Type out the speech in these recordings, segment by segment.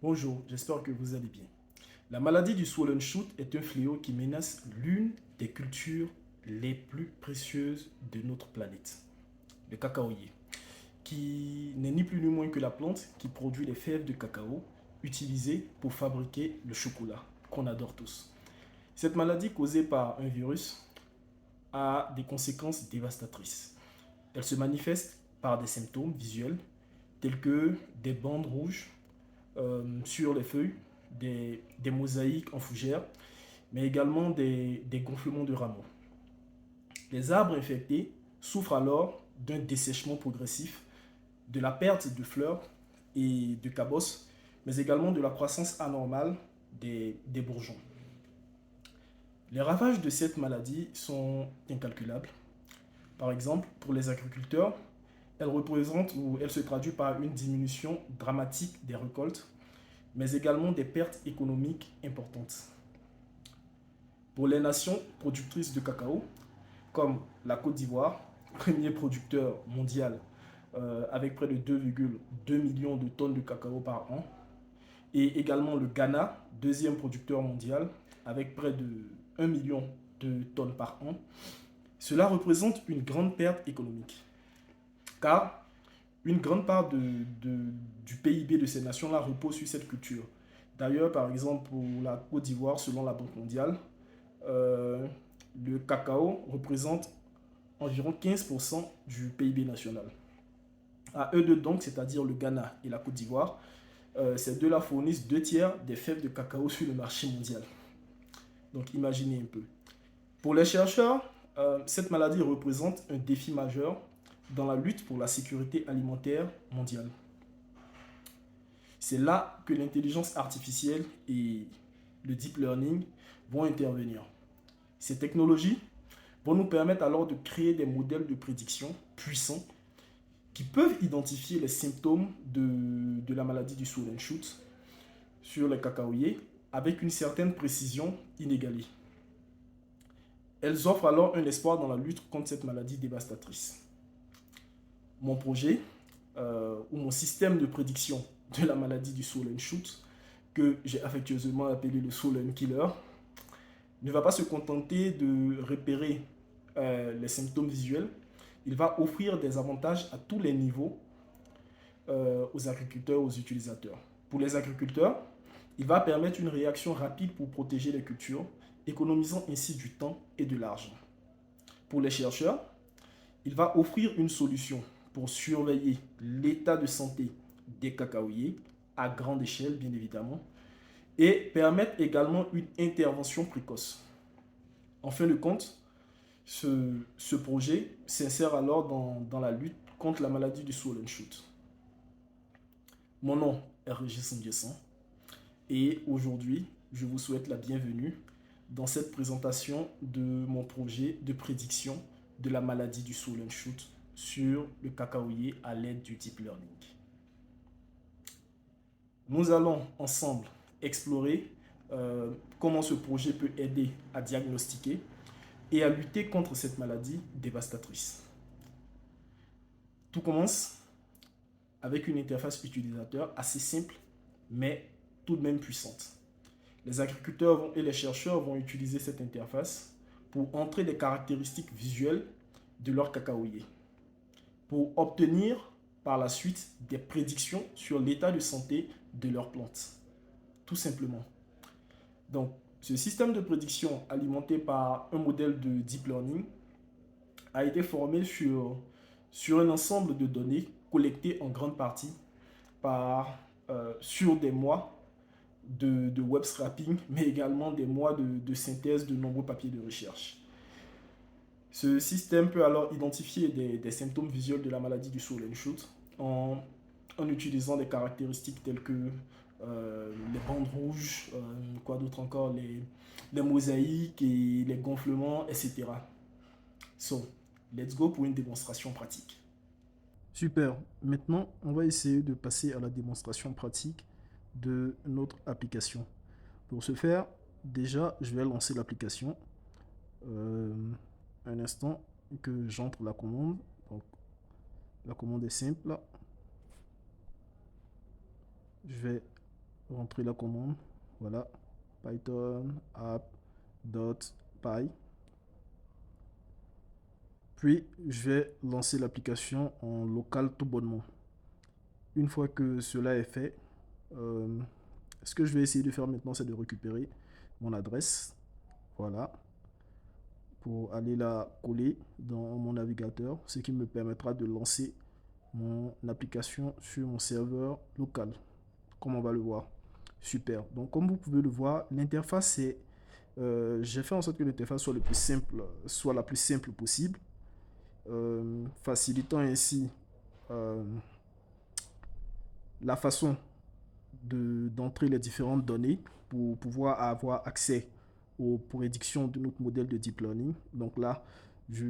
Bonjour, j'espère que vous allez bien. La maladie du swollen shoot est un fléau qui menace l'une des cultures les plus précieuses de notre planète, le cacaoyer, qui n'est ni plus ni moins que la plante qui produit les fèves de cacao utilisées pour fabriquer le chocolat qu'on adore tous. Cette maladie causée par un virus a des conséquences dévastatrices. Elle se manifeste par des symptômes visuels tels que des bandes rouges sur les feuilles, des mosaïques en fougères, mais également des gonflements de rameaux. Les arbres infectés souffrent alors d'un dessèchement progressif, de la perte de fleurs et de cabosses, mais également de la croissance anormale des bourgeons. Les ravages de cette maladie sont incalculables. Par exemple, pour les agriculteurs, elle représente ou elle se traduit par une diminution dramatique des récoltes, mais également des pertes économiques importantes. Pour les nations productrices de cacao, comme la Côte d'Ivoire, premier producteur mondial avec près de 2,2 millions de tonnes de cacao par an, et également le Ghana, deuxième producteur mondial avec près de 1 million de tonnes par an, cela représente une grande perte économique. Car une grande part du PIB de ces nations-là repose sur cette culture. D'ailleurs, par exemple, pour la Côte d'Ivoire, selon la Banque mondiale, euh, le cacao représente environ 15% du PIB national. À eux deux donc, c'est-à-dire le Ghana et la Côte d'Ivoire, ces deux-là fournissent 2 tiers des fèves de cacao sur le marché mondial. Donc imaginez un peu. Pour les chercheurs, cette maladie représente un défi majeur dans la lutte pour la sécurité alimentaire mondiale. C'est là que l'intelligence artificielle et le deep learning vont intervenir. Ces technologies vont nous permettre alors de créer des modèles de prédiction puissants qui peuvent identifier les symptômes de la maladie du swollen shoot sur les cacaoyers avec une certaine précision inégalée. Elles offrent alors un espoir dans la lutte contre cette maladie dévastatrice. Mon projet, ou mon système de prédiction de la maladie du swollen shoot, que j'ai affectueusement appelé le swollen killer, ne va pas se contenter de repérer les symptômes visuels, il va offrir des avantages à tous les niveaux aux agriculteurs, aux utilisateurs. Pour les agriculteurs, il va permettre une réaction rapide pour protéger les cultures, économisant ainsi du temps et de l'argent. Pour les chercheurs, il va offrir une solution pour surveiller l'état de santé des cacaoyers à grande échelle, bien évidemment, et permettre également une intervention précoce. En fin de compte, ce projet s'insère alors dans la lutte contre la maladie du swollen shoot. Mon nom est Régis Nguessan et aujourd'hui, je vous souhaite la bienvenue dans cette présentation de mon projet de prédiction de la maladie du swollen shoot sur le cacaoyer à l'aide du deep learning. Nous allons ensemble explorer comment ce projet peut aider à diagnostiquer et à lutter contre cette maladie dévastatrice. Tout commence avec une interface utilisateur assez simple, mais tout de même puissante. Les agriculteurs et les chercheurs vont utiliser cette interface pour entrer des caractéristiques visuelles de leur cacaoyer, pour obtenir par la suite des prédictions sur l'état de santé de leurs plantes. Tout simplement. Donc, ce système de prédiction alimenté par un modèle de deep learning a été formé sur un ensemble de données collectées en grande partie sur des mois de web scraping, mais également des mois de synthèse de nombreux papiers de recherche. Ce système peut alors identifier des symptômes visuels de la maladie du swollen shoot en utilisant des caractéristiques telles que les bandes rouges, quoi d'autre encore, les mosaïques et les gonflements, etc. So, let's go pour une démonstration pratique. Super. Maintenant, on va essayer de passer à la démonstration pratique de notre application. Pour ce faire, déjà, je vais lancer l'application. Un instant que j'entre la commande. Donc, la commande est simple. Je vais rentrer la commande. Voilà, python app.py. Puis, je vais lancer l'application en local tout bonnement. Une fois que cela est fait, ce que je vais essayer de faire maintenant, c'est de récupérer mon adresse. Voilà. Pour aller la coller dans mon navigateur, ce qui me permettra de lancer mon application sur mon serveur local. Comme on va le voir. Super. Donc, comme vous pouvez le voir, l'interface, c'est... j'ai fait en sorte que l'interface soit, soit la plus simple possible, facilitant ainsi la façon d'entrer les différentes données pour pouvoir avoir accès aux prédictions de notre modèle de deep learning. Donc là, je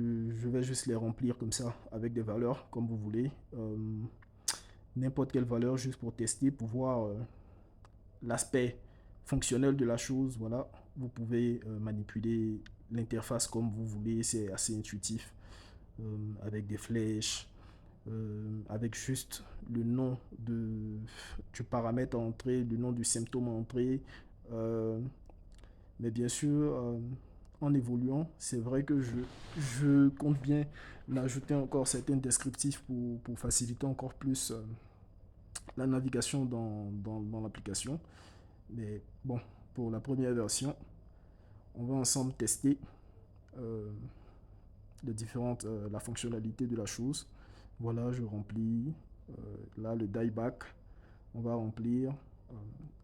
vais juste les remplir comme ça avec des valeurs comme vous voulez. N'importe quelle valeur juste pour tester, pour voir l'aspect fonctionnel de la chose. Voilà, vous pouvez manipuler l'interface comme vous voulez, c'est assez intuitif, avec des flèches, avec juste le nom du paramètre à entrer, le nom du symptôme à entrer. Mais bien sûr, en évoluant, c'est vrai que je compte bien ajouter encore certains descriptifs pour faciliter encore plus la navigation dans l'application. Mais bon, pour la première version, on va ensemble tester euh, la fonctionnalité de la chose. Voilà, je remplis. Là, le dieback, on va remplir.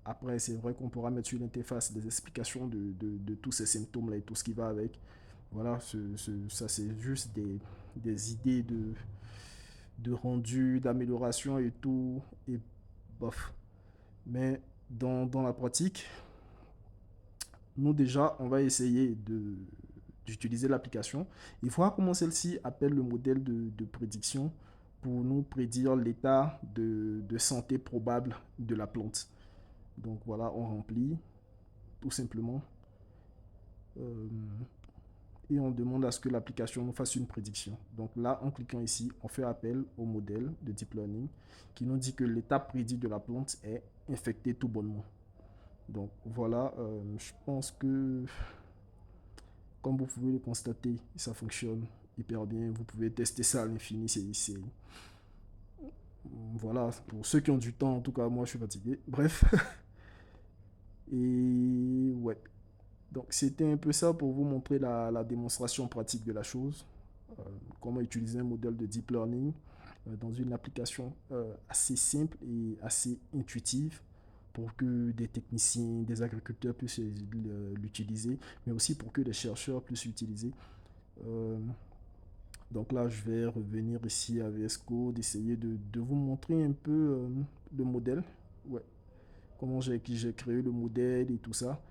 Après, c'est vrai qu'on pourra mettre sur l'interface des explications de tous ces symptômes-là et tout ce qui va avec. Voilà, ça c'est juste des idées de rendu, d'amélioration et tout. Et bof. Mais dans la pratique, nous déjà, on va essayer d'utiliser l'application et voir comment celle-ci appelle le modèle de prédiction pour nous prédire l'état de santé probable de la plante. Donc voilà, on remplit tout simplement et on demande à ce que l'application nous fasse une prédiction. Donc là, en cliquant ici, on fait appel au modèle de deep learning qui nous dit que l'état prédit de la plante est infecté tout bonnement. Donc voilà, je pense que comme vous pouvez le constater, ça fonctionne hyper bien. Vous pouvez tester ça à l'infini. Voilà, pour ceux qui ont du temps, en tout cas, moi je suis fatigué. Bref. Et ouais. Donc c'était un peu ça pour vous montrer la démonstration pratique de la chose. Comment utiliser un modèle de deep learning dans une application assez simple et assez intuitive pour que des techniciens, des agriculteurs puissent l'utiliser, mais aussi pour que les chercheurs puissent l'utiliser. Donc là, je vais revenir ici à VS Code, essayer de vous montrer un peu le modèle. Ouais. Comment j'ai créé le modèle et tout ça.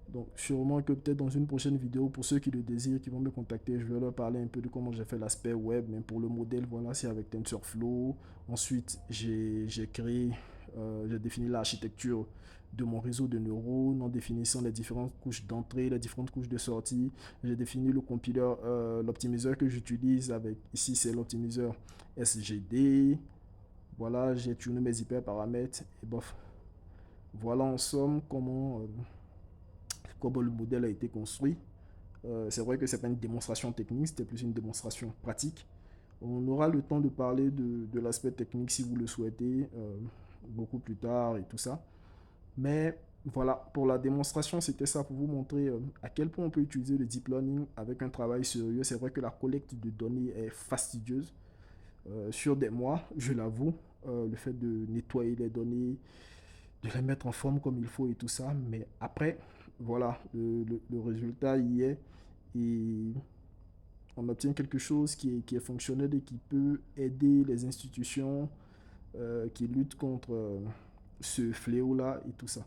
Donc sûrement que peut-être dans une prochaine vidéo, pour ceux qui le désirent, qui vont me contacter, je vais leur parler un peu de comment j'ai fait l'aspect web. Mais pour le modèle, voilà, c'est avec TensorFlow. Ensuite, j'ai défini l'architecture de mon réseau de neurones en définissant les différentes couches d'entrée, les différentes couches de sortie. J'ai défini le compiler, l'optimiseur que j'utilise avec, ici c'est l'optimiseur SGD. Voilà, j'ai tuné mes hyperparamètres et bof. Voilà en somme comment le modèle a été construit. C'est vrai que c'est pas une démonstration technique, c'était plus une démonstration pratique. On aura le temps de parler de l'aspect technique si vous le souhaitez, beaucoup plus tard et tout ça. Mais voilà, pour la démonstration, c'était ça pour vous montrer à quel point on peut utiliser le deep learning avec un travail sérieux. C'est vrai que la collecte de données est fastidieuse sur des mois, je l'avoue. Le fait de nettoyer les données, de les mettre en forme comme il faut et tout ça. Mais après, voilà, le résultat y est et on obtient quelque chose qui est fonctionnel et qui peut aider les institutions qui luttent contre ce fléau-là et tout ça.